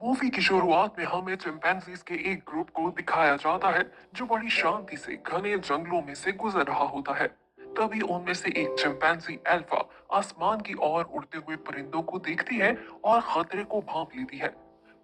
Movie की शुरुआत में हमें चिंपैंजीज के एक ग्रुप को दिखाया जाता है जो बड़ी शांति से घने जंगलों में से गुजर रहा होता है। तभी उनमें से एक चिंपैंजी अल्फा आसमान की ओर उड़ते हुए परिंदों को देखती है और खतरे को भांप लेती है।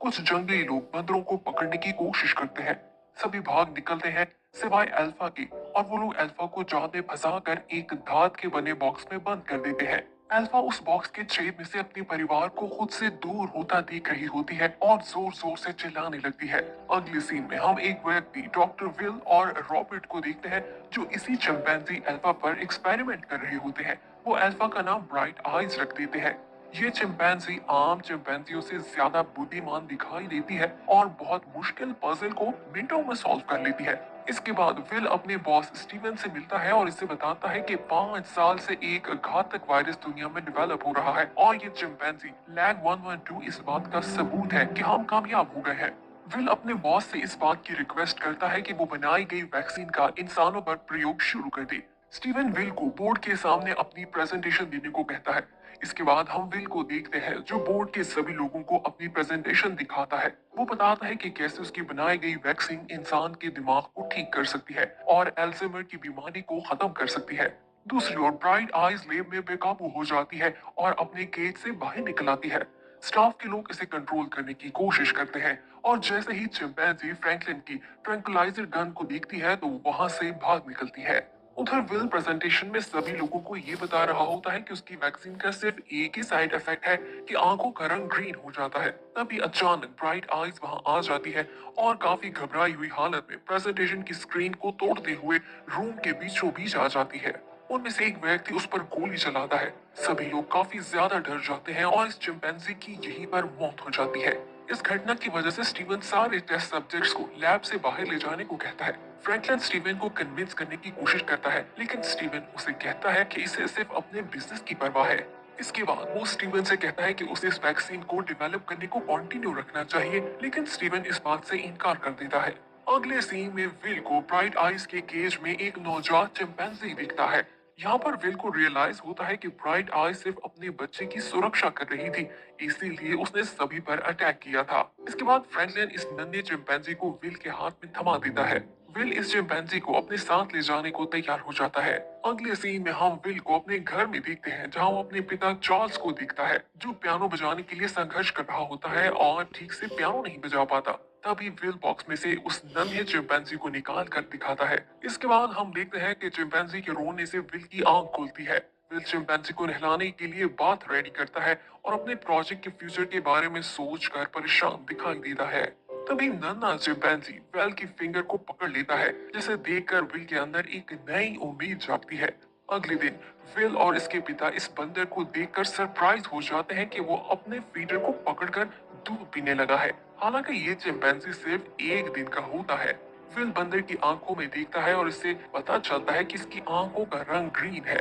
कुछ जंगली लोग बंदरों को पकड़ने की कोशिश करते हैं। सभी भाग निकलते हैं सिवाय अल्फा के, और वो लोग अल्फा को जाल में फंसाकर एक धात के बने बॉक्स में बंद कर देते हैं। अल्फा उस बॉक्स के छेद में से अपने परिवार को खुद से दूर होता देख रही होती है और जोर जोर से चिल्लाने लगती है। अगले सीन में हम एक व्यक्ति डॉक्टर विल और रॉबर्ट को देखते हैं जो इसी चिंपैंजी अल्फा पर एक्सपेरिमेंट कर रहे होते हैं। वो अल्फा का नाम ब्राइट आइज रख देते हैं। ये चिंपैंजी आम चिंपैंजियों से ज्यादा बुद्धिमान दिखाई देती है और बहुत मुश्किल पजल को मिनटों में सॉल्व कर लेती है। इसके बाद विल अपने बॉस स्टीवन से मिलता है और इसे बताता है कि 5 साल से एक घातक वायरस दुनिया में डेवलप हो रहा है और ये चिंपैंजी लैग 112 इस बात का सबूत है कि हम कामयाब हो गए हैं। विल अपने बॉस से इस बात की रिक्वेस्ट करता है कि वो बनाई गई वैक्सीन का इंसानों पर प्रयोग शुरू कर दे। स्टीवन विल को बोर्ड के सामने अपनी प्रेजेंटेशन देने को कहता है। इसके बाद हम विल को देखते हैं जो बोर्ड के सभी लोगों को अपनी प्रेजेंटेशन दिखाता है। वो बताता है कि कैसे उसकी बनाई गई वैक्सीन इंसान के दिमाग को ठीक कर सकती है और अल्जाइमर की बीमारी को खत्म कर सकती है। दूसरी ओर ब्राइट आइज लेब में बेकाबू हो जाती है और अपने केज से बाहर निकल आती है। स्टाफ के लोग इसे कंट्रोल करने की कोशिश करते हैं और जैसे ही चिंपैंजी फ्रैंकलिन की ट्रैंकुलाइजर गन को देखती है तो वहां से भाग निकलती है। उधर विल प्रेजेंटेशन में सभी लोगों को ये बता रहा होता है कि उसकी वैक्सीन का सिर्फ एक ही साइड इफेक्ट है कि आंखों का रंग ग्रीन हो जाता है। तभी अचानक ब्राइट आइज वहां आ जाती है और काफी घबराई हुई हालत में प्रेजेंटेशन की स्क्रीन को तोड़ते हुए रूम के बीचों बीच आ जाती है। उनमें से एक व्यक्ति उस पर गोली चलाता है। सभी लोग काफी ज्यादा डर जाते हैं और इस चिंपैंजी की यहीं पर मौत हो जाती है। इस घटना की वजह से स्टीवन सारे टेस्ट सब्जेक्ट्स को लैब से बाहर ले जाने को कहता है। फ्रैंकलिन स्टीवन को कन्विंस करने की कोशिश करता है, लेकिन स्टीवन उसे कहता है कि इसे सिर्फ अपने बिजनेस की परवाह है। इसके बाद वो स्टीवन से कहता है कि उसे इस वैक्सीन को डेवलप करने को कंटिन्यू रखना चाहिए, लेकिन स्टीवन इस बात से इनकार कर देता है। अगले सीन में विल को ब्राइट आइज के केज में एक नवजात चिंपैंजी दिखता है। यहाँ पर विल को रियलाइज होता है कि ब्राइट आई सिर्फ अपने बच्चे की सुरक्षा कर रही थी, इसीलिए उसने सभी पर अटैक किया था। इसके बाद फ्रैंकलिन इस नन्हे चिंपैंजी को विल के हाथ में थमा देता है। विल इस चिंपैंजी को अपने साथ ले जाने को तैयार हो जाता है। अगले सीन में हम विल को अपने घर में देखते हैं जहाँ वो अपने पिता चार्ल्स को देखता है जो पियानो बजाने के लिए संघर्ष कर रहा होता है और ठीक से पियानो नहीं बजा पाता। तभी विल बॉक्स में से उस नन्हे चिंपैंजी को निकाल कर दिखाता है। इसके बाद हम देखते हैं कि चिंपैंजी के रोने से विल की आंख खुलती है। विल चिंपैंजी को नहलाने के लिए बाथ रेडी करता है और अपने प्रोजेक्ट के फ्यूचर के बारे में सोचकर परेशान दिखाई देता है। तभी नन्हा चिंपैंजी विल की फिंगर को पकड़ लेता है, जिसे देखकर विल के अंदर एक नई उम्मीद जागती है। अगले दिन विल और इसके पिता इस बंदर को देखकर सरप्राइज हो जाते हैं कि वो अपने फीडर को पकड़कर दूध पीने लगा है। हालांकि ये चिंपैंजी सिर्फ एक दिन का होता है। विल बंदर की आंखों में देखता है और इससे पता चलता है कि इसकी आंखों का रंग ग्रीन है।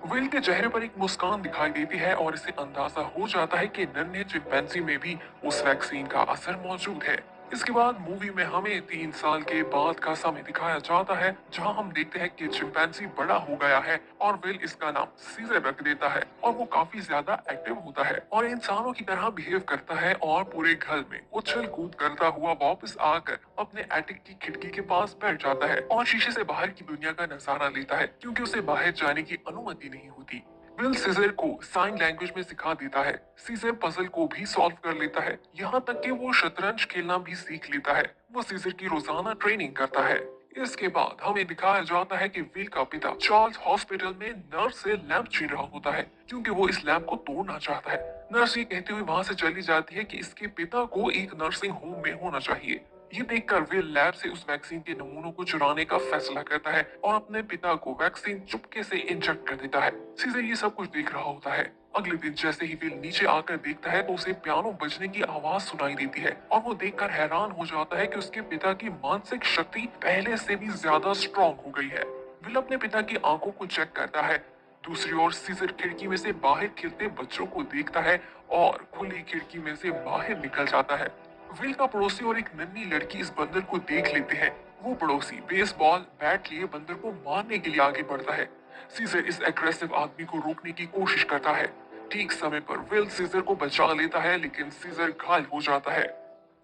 विल के चेहरे पर एक मुस्कान दिखाई देती है और इसे अंदाजा हो जाता है कि नन्हे चिंपैंजी में भी उस वैक्सीन का असर मौजूद है। इसके बाद मूवी में हमें 3 साल के बाद का समय दिखाया जाता है जहां हम देखते हैं कि चिंपैंजी बड़ा हो गया है और विल इसका नाम सीजर रख देता है और वो काफी ज्यादा एक्टिव होता है और इंसानों की तरह बिहेव करता है और पूरे घर में उछल कूद करता हुआ वापस आकर अपने एटिक की खिड़की के पास बैठ जाता है और शीशे से बाहर की दुनिया का नजारा लेता है क्योंकि उसे बाहर जाने की अनुमति नहीं होती। विल सीजर को साइन लैंग्वेज में सिखा देता है। सीजर पजल को भी सॉल्व कर लेता है, यहाँ तक कि वो शतरंज खेलना भी सीख लेता है। वो सीजर की रोजाना ट्रेनिंग करता है। इसके बाद हमें दिखाया जाता है कि विल का पिता चार्ल्स हॉस्पिटल में नर्स से लैब छीन रहा होता है क्योंकि वो इस लैब को तोड़ना चाहता है। नर्स ये कहते हुए वहां से चली जाती है कि इसके पिता को एक नर्सिंग होम में होना चाहिए। ये देखकर विल लैब से उस वैक्सीन के नमूनों को चुराने का फैसला करता है और अपने पिता को वैक्सीन चुपके से इंजेक्ट कर देता है। सीजर ये सब कुछ देख रहा होता है। अगले दिन जैसे ही विल नीचे आकर देखता है तो उसे पियानो बजने की आवाज सुनाई देती है और वो देखकर हैरान हो जाता है कि उसके पिता की मानसिक शक्ति पहले से भी ज्यादा स्ट्रॉन्ग हो गई है। विल अपने पिता की आंखों को चेक करता है। दूसरी ओर सीजर खिड़की में से बाहर खेलते बच्चों को देखता है और खुली खिड़की में से बाहर निकल जाता है। विल का पड़ोसी और एक नन्ही लड़की इस बंदर को देख लेते हैं। वो पड़ोसी बेसबॉल बैट लिए बंदर को मारने के लिए आगे बढ़ता है। सीजर इस एग्रेसिव आदमी को रोकने की कोशिश करता है। ठीक समय पर विल सीजर को बचा लेता है, लेकिन सीजर घायल हो जाता है।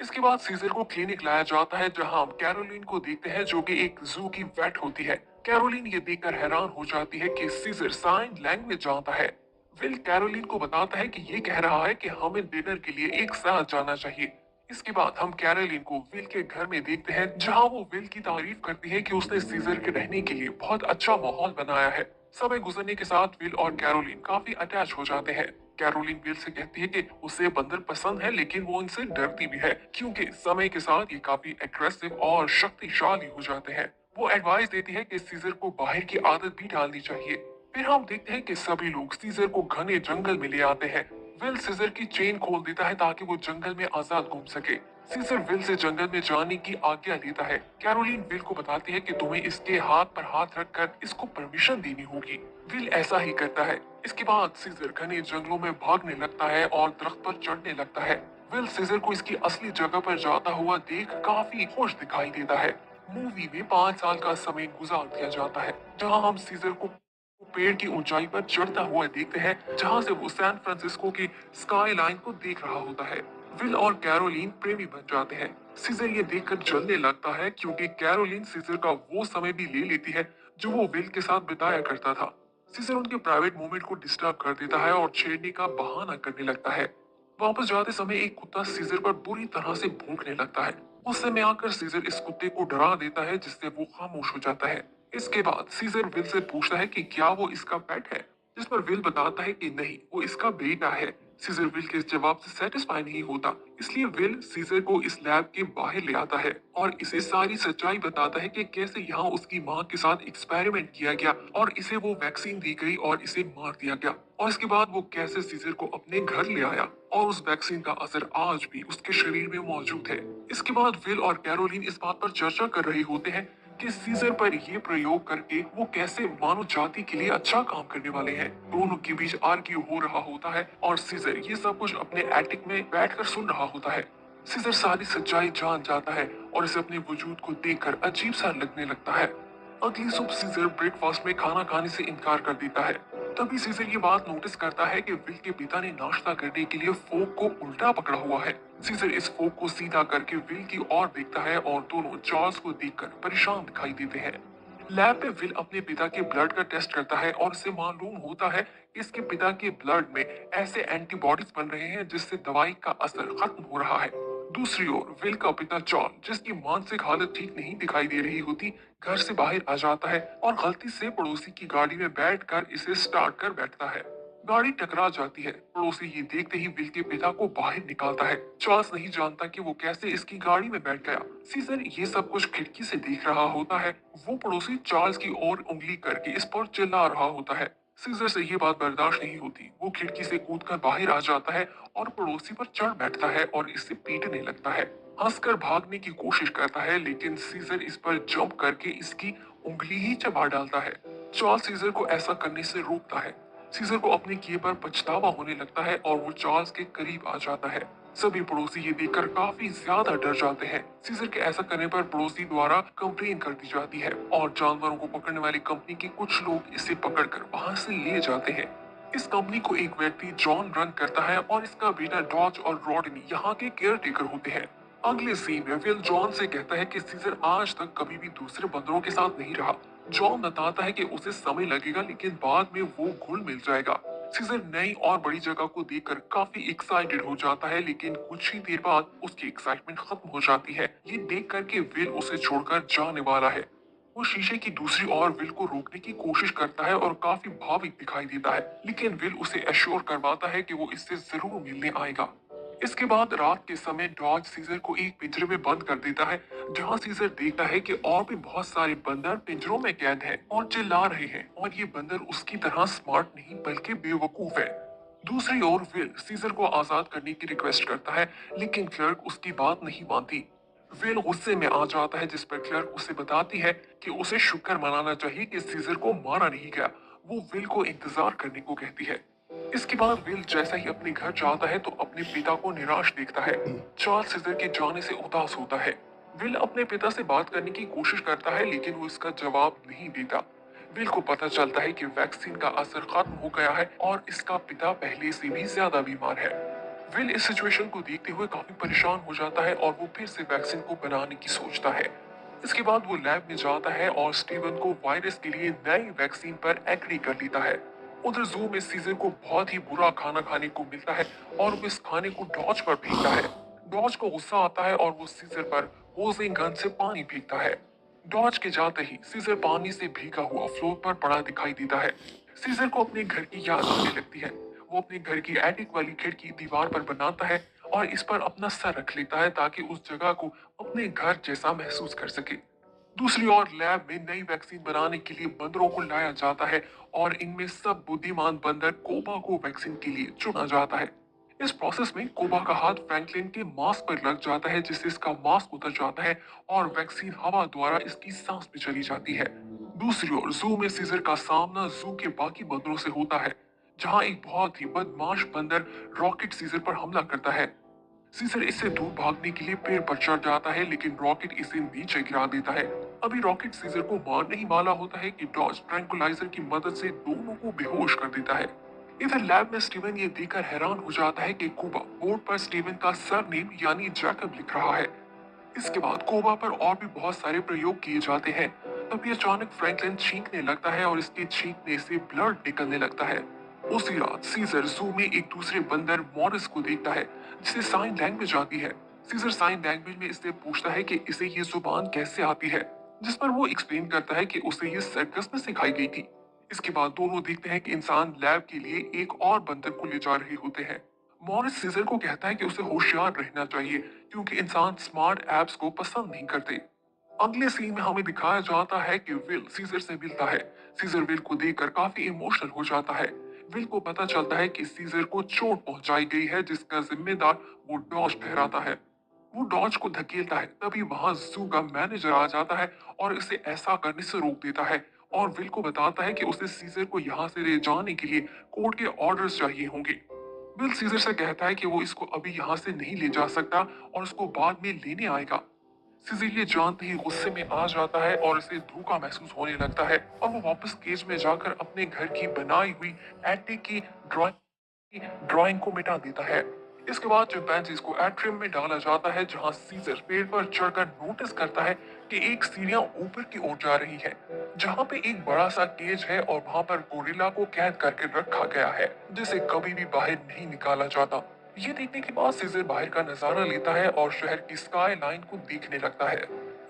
इसके बाद सीजर को क्लिनिक लाया जाता है जहां हम कैरोलिन को देखते हैं जो कि एक जू की वेट होती है। कैरोलिन ये देखकर हैरान हो जाती है कि सीजर साइन लैंग्वेज जानता है। विल कैरोलिन को बताता है कि ये कह रहा है कि हमें डिनर के लिए एक साथ जाना चाहिए। इसके बाद हम कैरोलिन को विल के घर में देखते हैं जहां वो विल की तारीफ करती है कि उसने सीजर के रहने के लिए बहुत अच्छा माहौल बनाया है। समय गुजरने के साथ विल और कैरोलिन काफी अटैच हो जाते हैं। कैरोलिन विल से कहती है कि उसे बंदर पसंद है लेकिन वो इनसे डरती भी है क्योंकि समय के साथ ये काफी एग्रेसिव और शक्तिशाली हो जाते हैं। वो एडवाइस देती है कि सीजर को बाहर की आदत भी डालनी चाहिए। फिर हम देखते हैं कि सभी लोग सीजर को घने जंगल में ले आते हैं। विल सीजर की चेन खोल देता है ताकि वो जंगल में आजाद घूम सके। सीजर विल से जंगल में जाने की आज्ञा लेता है। कैरोलिन विल को बताती है कि तुम्हें इसके हाथ पर हाथ रखकर इसको परमिशन देनी होगी। विल ऐसा ही करता है। इसके बाद सीजर घने जंगलों में भागने लगता है और दरख्त पर चढ़ने लगता है। विल सीजर को इसकी असली जगह पर जाता हुआ देख काफी खुश दिखाई देता है। मूवी में 5 साल का समय गुजार दिया जाता है जहां हम सीजर को पेड़ की ऊंचाई पर चढ़ता हुआ देखते हैं जहां से वो सैन फ्रांसिस्को की स्काई लाइन को देख रहा होता है। विल और कैरोलीन प्रेमी बन जाते हैं। सीजर ये देखकर जलने लगता है क्योंकि कैरोलीन सीजर का वो समय भी ले लेती है जो वो विल के साथ बिताया करता था। सीजर उनके प्राइवेट मोमेंट को डिस्टर्ब कर देता है और छेड़ने का बहाना करने लगता है। वापस जाते समय एक कुत्ता सीजर पर बुरी तरह से भौंकने लगता है। गुस्से में आकर सीजर इस कुत्ते को डरा देता है जिससे वो खामोश हो जाता है। इसके बाद सीजर विल से पूछता है कि क्या वो इसका पेट है, जिस पर विल बताता है कि नहीं, वो इसका बेटा है। सीजर विल के इस जवाब से सेटिस्फाई नहीं होता, इसलिए विल सीजर को इस लैब के बाहर ले आता है और इसे सारी सच्चाई बताता है कि कैसे यहाँ उसकी माँ के साथ एक्सपेरिमेंट किया गया और इसे वो वैक्सीन दी गई और इसे मार दिया गया, और इसके बाद वो कैसे सीजर को अपने घर ले आया और उस वैक्सीन का असर आज भी उसके शरीर में मौजूद है। इसके बाद विल और कैरोलीन इस बात पर चर्चा कर रहे होते हैं कि सीजर पर ये प्रयोग करके वो कैसे मानव जाति के लिए अच्छा काम करने वाले हैं। दोनों के बीच आर्ग्यू हो रहा होता है और सीजर ये सब कुछ अपने एटिक में बैठकर सुन रहा होता है। सीजर सारी सच्चाई जान जाता है और इसे अपने वजूद को देखकर अजीब सा लगने लगता है। अगली सुबह सीजर ब्रेकफास्ट में खाना खाने से इनकार कर देता है। तभी सीजर ये बात नोटिस करता है कि विल के पिता ने नाश्ता करने के लिए फोक को उल्टा पकड़ा हुआ है। सीजर इस फोक को सीधा करके विल की ओर देखता है और दोनों चार्ल्स को देखकर परेशान दिखाई देते हैं। लैब में विल अपने पिता के ब्लड का टेस्ट करता है और इसे मालूम होता है कि इसके पिता के ब्लड में ऐसे एंटीबॉडीज बन रहे हैं जिससे दवाई का असर खत्म हो रहा है। दूसरी ओर विल का पिता जॉन, जिसकी मानसिक हालत ठीक नहीं दिखाई दे रही होती, घर से बाहर आ जाता है और गलती से पड़ोसी की गाड़ी में बैठकर इसे स्टार्ट कर बैठता है। गाड़ी टकरा जाती है। पड़ोसी ये देखते ही विल के पिता को बाहर निकालता है। चार्ल्स नहीं जानता कि वो कैसे इसकी गाड़ी में बैठ गया। सीजर ये सब कुछ खिड़की से देख रहा होता है। वो पड़ोसी चार्ल्स की ओर उंगली करके इस पर चिल्ला रहा होता है। सीजर से ये बात बर्दाश्त नहीं होती। वो खिड़की से कूदकर बाहर आ जाता है और पड़ोसी पर चढ़ बैठता है और इसे पीटने लगता है। हंसकर भागने की कोशिश करता है लेकिन सीजर इस पर जंप करके इसकी उंगली ही चबा डालता है। चार्ल्स सीजर को ऐसा करने से रोकता है। सीजर को अपने किए पर पछतावा होने लगता है और वो चार्ल्स के करीब आ जाता है। सभी पड़ोसी ये देखकर काफी ज्यादा डर जाते हैं। सीजर के ऐसा करने पर पड़ोसी द्वारा कंप्लेन कर दी जाती है और जानवरों को पकड़ने वाली कंपनी के कुछ लोग इसे पकड़कर वहां से ले जाते हैं। इस कंपनी को एक व्यक्ति जॉन रन करता है और इसका बेटा डॉज और रॉडनी यहाँ के केयर टेकर होते हैं। अगले सीन में विल जॉन से कहता है कि सीजर आज तक कभी भी दूसरे बंदरों के साथ नहीं रहा। जॉन बताता है कि उसे समय लगेगा लेकिन बाद में वो घुल मिल जाएगा। सीजर नई और बड़ी जगह को देखकर काफी एक्साइटेड हो जाता है लेकिन कुछ ही देर बाद उसकी एक्साइटमेंट खत्म हो जाती है ये देख कर के विल उसे छोड़कर जाने वाला है। वो शीशे की दूसरी ओर विल को रोकने की कोशिश करता है और काफी भावुक दिखाई देता है लेकिन विल उसे एश्योर करवाता है कि वो इससे जरूर मिलने आएगा। इसके बाद रात के समय डॉज सीजर को एक पिंजरे में बंद कर देता है जहां सीजर देखता है कि और भी बहुत सारे बंदर पिंजरों में कैद हैं और चिल्ला रहे हैं और ये बंदर उसकी तरह स्मार्ट नहीं बल्कि बेवकूफ है। दूसरी ओर विल सीजर को आजाद करने की रिक्वेस्ट करता है लेकिन क्लर्क उसकी बात नहीं मानती। विल गुस्से में आ जाता है जिस पर क्लर्क उसे बताती है कि उसे शुक्र मनाना चाहिए कि सीजर को मारा नहीं गया। वो विल को इंतजार करने को कहती है। इसके बाद विल जैसा ही अपने घर जाता है तो अपने पिता को निराश देखता है। चार्ल्स सीजर के जाने से उदास होता है। विल अपने पिता से बात करने की कोशिश करता है लेकिन वो इसका जवाब नहीं देता। विल को पता चलता है कि वैक्सीन का असर खत्म हो गया है और इसका पिता पहले से भी ज्यादा बीमार है। विल इस सिचुएशन को देखते हुए काफी परेशान हो जाता है और वो फिर से वैक्सीन को बनाने की सोचता है। इसके बाद वो लैब में जाता है और स्टीवन को वायरस के लिए नई वैक्सीन पर एग्री कर लेता है। उधर जू में सीजर को बहुत ही बुरा खाना खाने को मिलता है और वो इस खाने को डॉज पर फेंकता है। डॉज को गुस्सा आता है और वो सीजर पर होजिंग गन से पानी फेंकता है। डॉज के जाते ही सीजर पानी से भीगा हुआ फ्लोर पर पड़ा दिखाई देता है। सीजर को अपने घर की याद आने लगती है। वो अपने घर की एटिक वाली खिड़की दीवार पर बनाता है और इस पर अपना सर रख लेता है ताकि उस जगह को अपने घर जैसा महसूस कर सके। दूसरी ओर लैब में नई वैक्सीन बनाने के लिए बंदरों को लाया जाता है और इनमें सब बुद्धिमान बंदर कोबा को वैक्सीन के लिए चुना जाता है। इस प्रोसेस में कोबा का हाथ फ्रैंकलिन के मास्क पर लग जाता है जिससे इसका मास्क उतर जाता है और वैक्सीन हवा द्वारा इसकी सांस में चली जाती है। दूसरी ओर जू में सीजर का सामना जू के बाकी बंदरों से होता है, जहां एक बहुत ही बदमाश बंदर रॉकेट सीजर पर हमला करता है। सीजर इससे दूर भागने के लिए पेड़ पर चढ़ जाता है लेकिन रॉकेट इसे नीचे गिरा देता है। अभी रॉकेट सीजर को मारने ही वाला होता है कि डॉज ट्रैंकुलाइजर की मदद से दोनों को बेहोश कर देता है। इधर लैब में स्टीवन ये देखकर हैरान हो जाता है कि कोबा बोर्ड पर स्टीवन का सरनेम यानी जैकब लिख रहा है। इसके बाद कोबा पर और भी बहुत सारे प्रयोग किए जाते हैं। तभी अचानक फ्रैंकलिन छींकने लगता है और इसके छींकने से ब्लड निकलने लगता है। उसी रात सीजर जू में एक दूसरे बंदर मॉरिस को देखता है जिसे साइन लैंग्वेज आती है। सीजर साइन लैंग्वेज में इससे पूछता है कि इसे ये जुबान कैसे आती है, जिस पर वो एक्सप्लेन करता है कि उसे ये सर्कस में सिखाई गई थी। इसके बाद दोनों देखते हैं कि इंसान लैब के लिए एक और बंदर को ले जा रहे होते हैं। मॉरिस सीजर को कहता है कि उसे होशियार रहना चाहिए क्योंकि इंसान स्मार्ट एप्स को पसंद नहीं करते। अगले सीन में हमें दिखाया जाता है कि विल सीजर से मिलता है। सीजर विल को देखकर काफी इमोशनल हो जाता है। विल को पता चलता है कि सीजर को चोट पहुंचाई गई है जिसका जिम्मेदार वो डॉज ठहराता है। वो डॉज को धकेलता है, तभी वहां जू का मैनेजर आ जाता है और इसे ऐसा करने से रोक देता है और विल को बताता है कि उसे सीजर को यहाँ से ले जाने के लिए कोर्ट के ऑर्डर्स चाहिए होंगे। विल सीजर से कहता है कि वो इसको अभी यहाँ से नहीं ले जा सकता और उसको बाद में लेने आएगा। सीजर ये जानते ही गुस्से में आ जाता है और इसे धोखा महसूस होने लगता है और वो वापस केज में जाकर अपने घर की बनाई हुई एंटी की ड्राइंग को मिटा देता है। इसके बाद चिंपैंजीज को एट्रियम में डाला जाता है जहां सीजर पेड़ पर चढ़कर नोटिस करता है कि एक सीढ़ियां ऊपर की ओर जा रही है, जहां पे एक बड़ा सा केज है और वहां पर गोरिल्ला को कैद करके रखा गया है जिसे कभी भी बाहर नहीं निकाला जाता। ये देखने के बाद सीजर बाहर का नजारा लेता है और शहर की स्काई लाइन को देखने लगता है।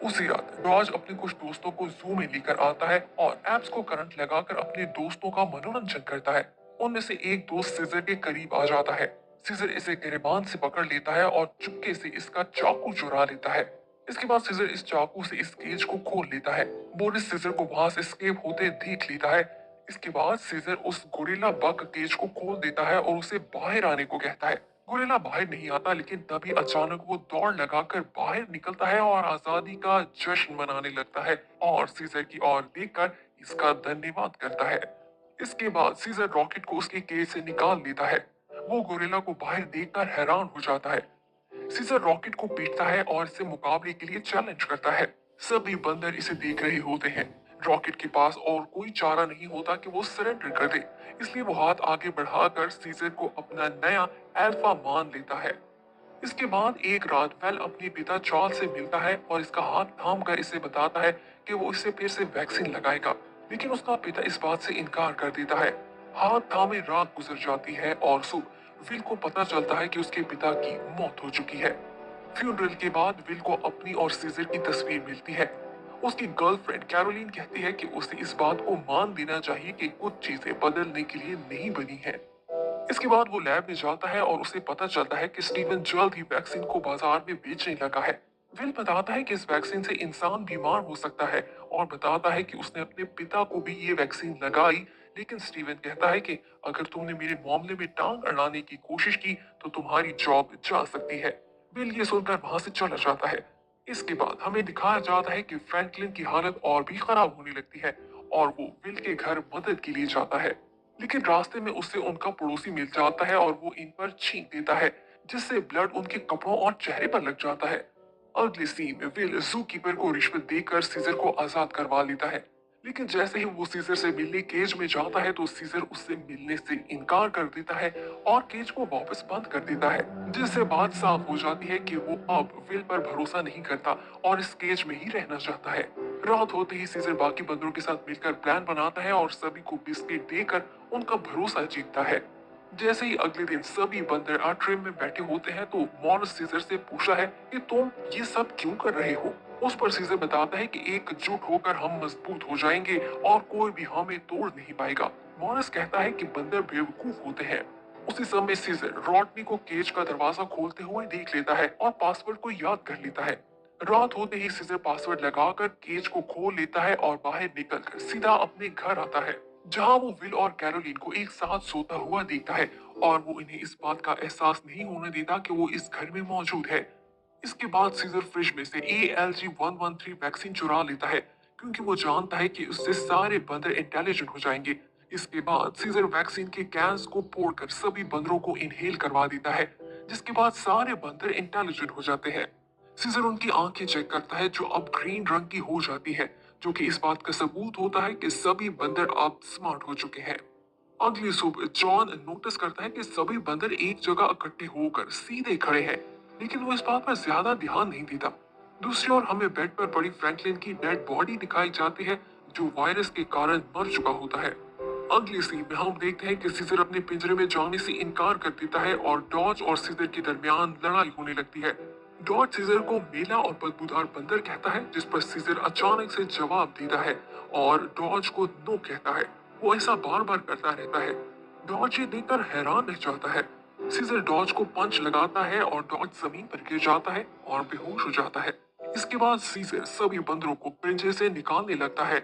उसी रात डॉज अपने कुछ दोस्तों को जू में लेकर आता है और एप्स को करंट लगाकर अपने दोस्तों का मनोरंजन करता है। उनमें से एक दोस्त सीजर के करीब आ जाता है। सीजर इसे गिरेबान से पकड़ लेता है और चुपके से इसका चाकू चुरा लेता है। इसके बाद सीजर इस चाकू से इस केज को खोल लेता है। बोरिस सीजर को वहां से एस्केप होते देख लेता है। इसके बाद सीजर उस गोरिल्ला बग केज को खोल देता है और उसे बाहर आने को कहता है। गोरिल्ला बाहर नहीं आता लेकिन तभी अचानक वो दौड़ लगाकर बाहर निकलता है और आजादी का जश्न मनाने लगता है और सीजर की ओर देखकर इसका धन्यवाद करता है। इसके बाद सीजर रॉकेट को उसके केज से निकाल लेता है। वो गोरिल्ला को बाहर देखकर हैरान हो जाता है। सीजर रॉकेट को पीटता है और इसे मुकाबले के लिए चैलेंज करता है। सभी बंदर इसे देख रहे होते हैं। रॉकेट के पास और कोई चारा नहीं होता कि वो सरेंडर कर दे, इसलिए वो हाथ आगे बढ़ाकर सीजर को अपना नया अल्फा मान लेता है। इसके बाद एक रात वेल अपने पिता चार्ल्स से मिलता है और इसका हाथ थाम कर इसे बताता है कि वो इसे फिर से वैक्सीन लगाएगा, लेकिन उसका पिता इस बात से इनकार कर देता है। हाथ थामे रात गुजर जाती है और सुबह विल को पता चलता है कि उसके पिता की मौत हो चुकी है। फ्यूनरल के बाद विल को अपनी और सीजर की तस्वीर मिलती है। उसकी गर्लफ्रेंड कैरोलिन कहती है कि उसे इस बात को मान देना चाहिए कि कुछ चीजें बदलने के लिए नहीं बनी है। इसके बाद वो लैब में जाता है और उसे पता चलता है कि स्टीवन जल्द ही वैक्सीन को बाजार में बेचने लगा है। विल बताता है कि इस वैक्सीन से इंसान बीमार हो सकता है और बताता है कि उसने अपने पिता को भी ये वैक्सीन लगाई, लेकिन स्टीवन कहता है कि अगर तुमने मेरे मामले में टांग अड़ाने की कोशिश की तो तुम्हारी जॉब जा सकती है। विल ये सुनकर वहां से चला जाता है। इसके बाद हमें दिखाया जाता है कि फ्रैंकलिन की हालत और भी खराब होने लगती है और वो विल के घर मदद के लिए जाता है, लेकिन रास्ते में उससे उनका पड़ोसी मिल जाता है और वो इन पर छींक देता है, जिससे ब्लड उनके कपड़ों और चेहरे पर लग जाता है। अगले सीन में विल जू कीपर को रिश्वत देकर सीजर को आजाद करवा लेता है, लेकिन जैसे ही वो सीजर से मिलने केज में जाता है तो सीजर उससे मिलने से इनकार कर देता है और केज को वापस बंद कर देता है, जिससे बात साफ हो जाती है कि वो अब विल पर भरोसा नहीं करता और इस केज में ही रहना चाहता है। रात होते ही सीजर बाकी बंदरों के साथ मिलकर प्लान बनाता है और सभी को बिस्किट देकर उनका भरोसा जीतता है। जैसे ही अगले दिन सभी बंदर आश्रम में बैठे होते हैं तो मॉरिस सीजर से पूछा है कि तुम ये सब क्यों कर रहे हो। उस पर सीजर बताता है कि एकजुट होकर हम मजबूत हो जाएंगे और कोई भी हमें तोड़ नहीं पाएगा। मॉरिस कहता है कि बंदर बेवकूफ होते हैं। उसी समय सीजर रॉडनी को केज का दरवाजा खोलते हुए देख लेता है और पासवर्ड को याद कर लेता है। रात होते ही सीजर पासवर्ड लगाकर केज को खोल लेता है और बाहर निकलकर सीधा अपने घर आता है, जहां वो विल और कैरोलिन को एक साथ सोता हुआ देखता है और वो इन्हें इस बात का एहसास नहीं होने देता कि वो इस घर में मौजूद है। इसके बाद सीजर फ्रिज में से ALG-113 वैक्सीन चुरा लेता है, क्योंकि वो जानता है कि उससे सारे बंदर इंटेलिजेंट हो जाएंगे। इसके बाद सीजर वैक्सीन के कैंस को फोड़कर सभी बंदरों को इनहेल करवा देता है, जिसके बाद सारे बंदर इंटेलिजेंट हो जाते हैं। सीजर उनकी आंखें चेक करता है जो अब ग्रीन रंग की हो जाती है, जो कि इस बात का सबूत होता है कि सभी बंदर अब स्मार्ट हो चुके हैं। अगली सुबह जॉन नोटिस करता है कि सभी बंदर एक जगह इकट्ठे होकर सीधे खड़े हैं, लेकिन वो इस बात पर ज्यादा ध्यान नहीं देता। दूसरी ओर हमें बेड पर पड़ी फ्रैंकलिन की डेड बॉडी दिखाई जाती है, जो वायरस के कारण मर चुका होता है। अगली सीन में हम देखते हैं कि सीजर अपने पिंजरे में जाने से इनकार कर देता है और डॉज और सीजर के दरमियान लड़ाई होने लगती है। डॉज सीजर को मेला और बदबूदार बंदर कहता है, जिस पर सीजर अचानक से जवाब देता है और डॉज को नो कहता है। वो ऐसा बार बार करता रहता है। डॉज ये देखकर हैरान रह जाता है। सीजर डॉज को पंच लगाता है और डॉज जमीन पर गिर जाता है और बेहोश हो जाता है। इसके बाद सीजर सभी बंदरों को पिंजरे से निकालने लगता है।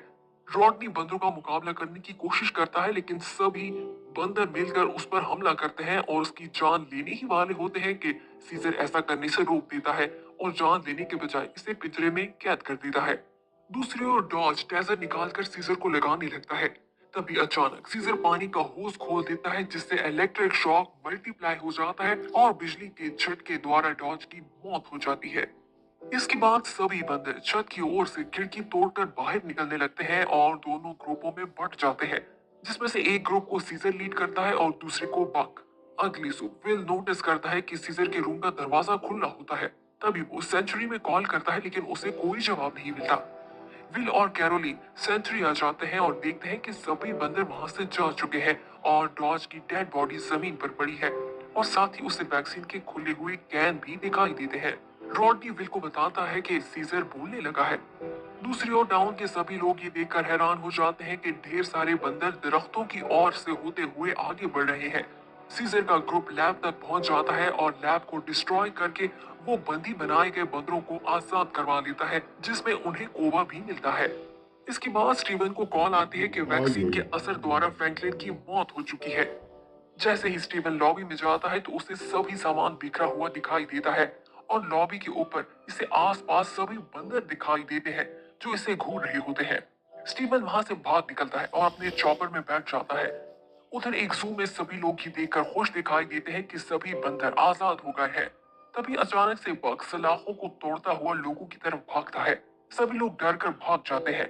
रॉडनी बंदरों का मुकाबला करने की कोशिश करता है, लेकिन सभी बंदर मिलकर उस पर हमला करते हैं और उसकी जान लेने ही वाले होते हैं कि सीजर ऐसा करने से रोक देता है और जान लेने के बजाय इसे पिंजरे में कैद कर देता है। दूसरी ओर डॉज टेजर निकालकर सीजर को लगाने लगता है। तभी अचानक सीजर पानी का होज खोल देता है, जिससे इलेक्ट्रिक शॉक मल्टीप्लाई हो जाता है और बिजली के झटके द्वारा डॉज की मौत हो जाती है। इसके बाद सभी बंदर छत की ओर से खिड़की तोड़कर बाहर निकलने लगते हैं और दोनों ग्रुपों में बंट जाते हैं, जिसमें से एक ग्रुप को सीजर लीड करता है और दूसरे को बक। अगली सुबह विल नोटिस करता है कि सीजर के रूम का दरवाजा खुला होता है। तभी वो सेंचुरी में कॉल करता है, लेकिन उसे कोई जवाब नहीं मिलता। विल और कैरोली सेंचुरी आ जाते हैं और देखते हैं कि सभी बंदर वहां से जा चुके हैं और डॉज की डेड बॉडी जमीन पर पड़ी है और साथ ही उसे वैक्सीन के खुले हुए कैन भी दिखाई देते हैं। रॉडनी विल को बताता है कि सीजर बोलने लगा है। दूसरी ओर टाउन के सभी लोग ये देखकर हैरान हो जाते हैं कि ढेर सारे बंदर दरख्तों की ओर से होते हुए आगे बढ़ रहे हैं। सीजर का ग्रुप लैब तक पहुंच जाता है और लैब को डिस्ट्रॉय करके वो बंदी बनाए गए बंदरों को आजाद करवा लेता है, जिसमें उन्हें कोबा भी मिलता है। इसके बाद स्टीवन को कॉल आती है कि वैक्सीन के असर द्वारा फ्रैंकलिन की मौत हो चुकी है। जैसे ही स्टीवन लॉबी में जाता है तो उसे सभी सामान बिखरा हुआ दिखाई देता है और लॉबी के ऊपर इसे आसपास सभी बंदर दिखाई देते हैं जो इसे घूर रहे होते हैं। स्टीवन वहां से भाग निकलता है और अपने चॉपर में बैठ जाता है। उधर एक जू में सभी लोग ये देखकर खुश दिखाई देते हैं कि सभी बंदर आजाद हो गए हैं। तभी अचानक से बग सलाखों को तोड़ता हुआ लोगों की तरफ भागता है। सभी लोग डर कर भाग जाते हैं।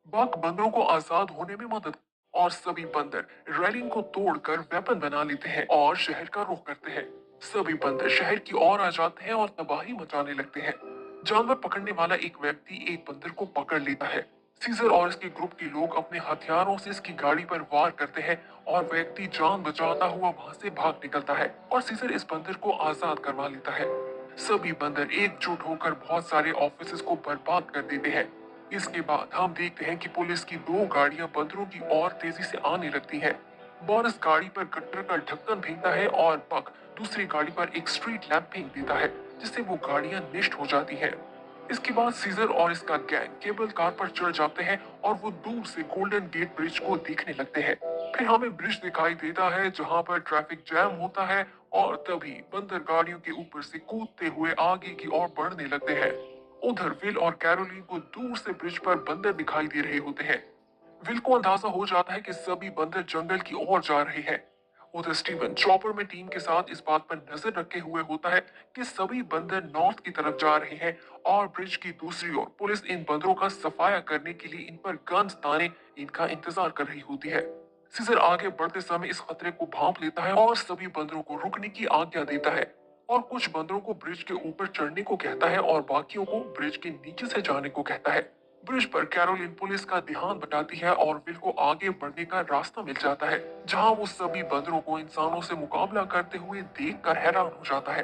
बग बंदरों को आजाद होने में मदद और सभी बंदर रेलिंग को तोड़कर वेपन बना लेते हैं और शहर का रुख करते हैं। सभी बंदर शहर की ओर आ जाते हैं और तबाही मचाने लगते हैं। जानवर पकड़ने वाला एक व्यक्ति एक बंदर को पकड़ लेता है। सीजर और इसके ग्रुप के लोग अपने हथियारों से इसकी गाड़ी पर वार करते हैं और व्यक्ति जान बचाता हुआ वहां से भाग निकलता है और सीजर इस बंदर को आजाद करवा लेता है। सभी बंदर एकजुट होकर बहुत सारे ऑफिसेस को बर्बाद कर देते हैं। इसके बाद हम देखते हैं कि पुलिस की दो गाड़ियां बंदरों की ओर तेजी से आने लगती हैं। बोरिस गाड़ी पर गट्टर का ढक्कन फेंकता है और बक दूसरी गाड़ी पर एक स्ट्रीट लैंप फेंक देता है, जिससे वो गाड़ियां नष्ट हो जाती हैं। इसके बाद सीजर और इसका गैंग केबल कार पर चढ़ जाते हैं और वो दूर से गोल्डन गेट ब्रिज को देखने लगते हैं। फिर हमें ब्रिज दिखाई देता है जहां पर ट्रैफिक जैम होता है और तभी बंदर गाड़ियों के ऊपर से कूदते हुए आगे की ओर बढ़ने लगते हैं। उधर विल और कैरोलिन को दूर से ब्रिज पर बंदर दिखाई दे रहे होते हैं। विल को अंदाजा हो जाता है कि सभी बंदर जंगल की ओर जा रहे हैं। उधर स्टीवन चॉपर में टीम के साथ इस बात पर नजर रखे हुए होता है कि सभी बंदर नॉर्थ की तरफ जा रहे हैं और ब्रिज की दूसरी ओर पुलिस इन बंदरों का सफाया करने के लिए इन पर गन्स ताने इनका इंतजार कर रही होती है। सीजर आगे बढ़ते समय इस खतरे को भांप लेता है और सभी बंदरों को रुकने की आज्ञा देता है और कुछ बंदरों को ब्रिज के ऊपर चढ़ने को कहता है और बाकियों को ब्रिज के नीचे से जाने को कहता है। ब्रिज पर कैरोलिन पुलिस का ध्यान बटाती है और विल को आगे बढ़ने का रास्ता मिल जाता है, जहां वो सभी बंदरों को इंसानों से मुकाबला करते हुए देखकर हैरान हो जाता है।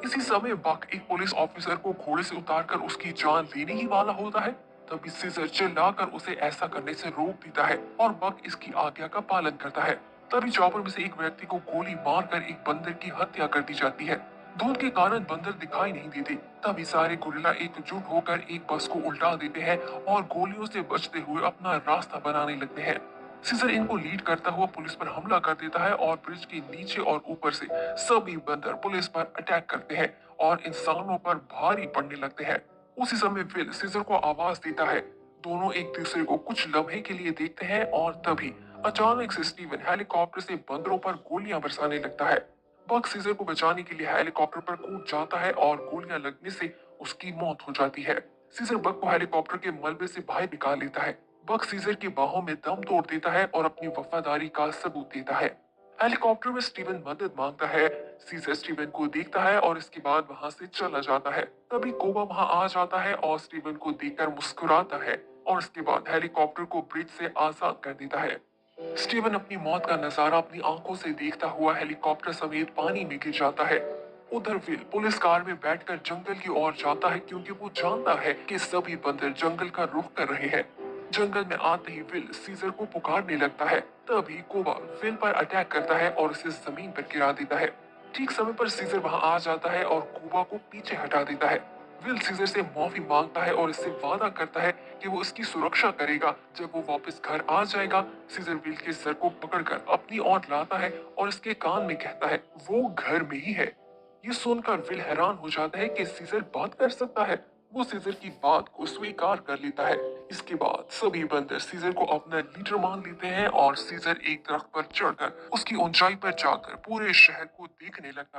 इसी समय बक एक पुलिस ऑफिसर को घोड़े से उतारकर उसकी जान लेने ही वाला होता है। तभी सीजर चिल्लाकर उसे ऐसा करने से रोक देता है और बक इसकी आज्ञा का पालन करता है। तभी चॉपर में से एक व्यक्ति को गोली मारकर एक बंदर की हत्या कर दी जाती है। धुंध के कारण बंदर दिखाई नहीं देते। तभी सारे गोरिल्ला एकजुट होकर एक बस को उल्टा देते हैं और गोलियों से बचते हुए अपना रास्ता बनाने लगते हैं। सीजर इनको लीड करता हुआ पुलिस पर हमला कर देता है और ब्रिज के नीचे और ऊपर से सभी बंदर पुलिस पर अटैक करते हैं और इंसानों पर भारी पड़ने लगते हैं। उसी समय विल सीजर को आवाज देता है। दोनों एक दूसरे को कुछ लम्हे के लिए देखते हैं और तभी अचानक से स्टीवन हेलीकॉप्टर से बंदरों पर गोलियां बरसाने लगता है। बक सीजर को बचाने के लिए हेलीकॉप्टर पर कूद जाता है और गोलियां लगने से उसकी मौत हो जाती है। सीजर बक को हेलीकॉप्टर के मलबे से बाहर निकाल लेता है। बक सीजर की बाहों में दम तोड़ देता है और अपनी वफादारी का सबूत देता है। हेलीकॉप्टर में स्टीवन मदद मांगता है। सीजर स्टीवन को देखता है और इसके बाद वहां से चला जाता है। तभी कोबा वहां आ जाता है और स्टीवन को देखकर मुस्कुराता है और इसके बाद हेलीकॉप्टर को ब्रिज से आजाद कर देता है। स्टीवन अपनी मौत का नजारा अपनी आंखों से देखता हुआ हेलीकॉप्टर समेत पानी में गिर जाता है। उधर विल पुलिस कार में बैठकर जंगल की ओर जाता है क्योंकि वो जानता है कि सभी बंदर जंगल का रुख कर रहे हैं। जंगल में आते ही विल सीजर को पुकारने लगता है। तभी कोबा विल पर अटैक करता है और उसे जमीन पर गिरा देता है। ठीक समय पर सीजर वहां आ जाता है और कोबा को पीछे हटा देता है। विल सीजर से माफी मांगता है और इससे वादा करता है कि वो इसकी सुरक्षा करेगा। जब वो वापस घर आ जाएगा, सीजर विल के सर को पकड़कर अपनी ओर लाता है और इसके कान में कहता है वो घर में ही है। ये सुनकर विल हैरान हो जाता है कि सीजर बात कर सकता है। वो सीजर की बात को स्वीकार कर लेता है। इसके बाद सभी बंदर सीजर को अपना लीडर मान लेते हैं और सीजर एक दरख्त पर चढ़कर उसकी ऊंचाई पर जाकर पूरे शहर को देखने लगता है।